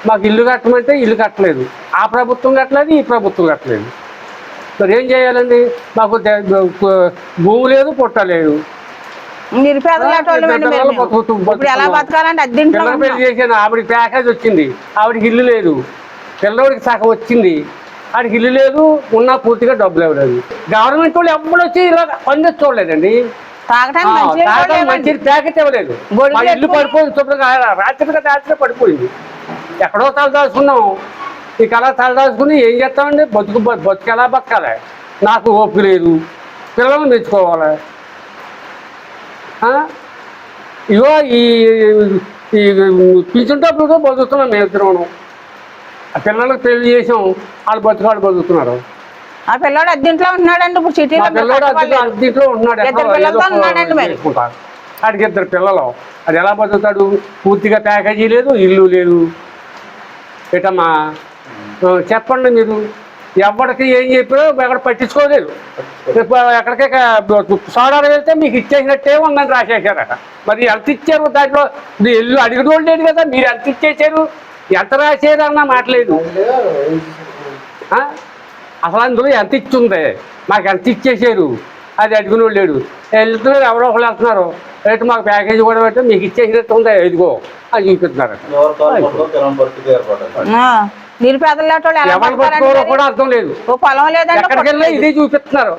మాకు ఇల్లు కట్టమంటే ఇల్లు కట్టలేదు, ఆ ప్రభుత్వం కట్టలేదు, ఈ ప్రభుత్వం కట్టలేదు. మరి ఏం చేయాలండి? మాకు భూమి లేదు, పుట్ట లేదు. పెళ్లి చేసాను, ఆవిడకి ప్యాకేజ్ వచ్చింది, ఆవిడకి ఇల్లు లేదు. పిల్లవాడికి సగం వచ్చింది, ఆడికి ఇల్లు లేదు, ఉన్నా పూర్తిగా డబ్బులు ఇవ్వలేదు. గవర్నమెంట్ వాళ్ళు ఎప్పుడు వచ్చి ఇలా పని చూడలేదండి. మంచి ప్యాకెట్ ఇవ్వలేదు. ఇల్లు పడిపోయింది, రాత్రి పడిపోయింది. ఎక్కడో తల దాచుకున్నాం, ఈ కళ తల దాచుకుని ఏం చేస్తామండి? బతుకు ఎలా బతకాలి? నాకు ఓపిక లేదు, పిల్లల్ని మెచ్చుకోవాలి. ఇగో ఈ పింఛన్ డబ్బులతో బతుకుతున్నాం మేము ఇద్దరం. ఆ పిల్లలకు పెళ్లి చేసాం, వాళ్ళు బతుకుతున్నారు. ఆ పిల్లోడు అద్దెంట్లో ఉంటున్నాడండి ఇప్పుడు సిటీలో. అద్దెంట్లో ఉంటున్నాడు, వాడికి 2 పిల్లలు. అది ఎలా బతుకుతాడు? పూర్తిగా ప్యాకేజీ లేదు, ఇల్లు లేదు. ఏటమ్మా చెప్పండి మీరు. ఎవరికి ఏం చెప్పారో ఎక్కడ పట్టించుకోలేదు. ఎక్కడికి సోడాలు వెళ్తే మీకు ఇచ్చేసినట్టే ఉందని రాసేసారట. మరి ఎంత ఇచ్చారు? దాంట్లో ఇల్లు అడిగిన వాళ్ళు లేదు కదా, మీరు ఎంత ఇచ్చేసారు, ఎంత రాశారు అన్న మాట్లేదు. అసలు అందులో ఎంత ఇచ్చింది, మాకు ఎంత ఇచ్చేసారు అది అడిగిన వాళ్ళు లేడు. వెళ్తున్నారు, ఎవరో ఒకళ్ళు వెళ్తున్నారు, రేటు మాకు ప్యాకేజీ కూడా పెట్టి మీకు ఇచ్చేసినట్టు ఉంది, ఇదిగో అని చూపిస్తున్నారు. నిరుపేదలు ఎవరు పట్టుకోరో కూడా అర్థం లేదు. పొలం లేదంటే ఎక్కడికి వెళ్ళినా ఇదే చూపిస్తున్నారు.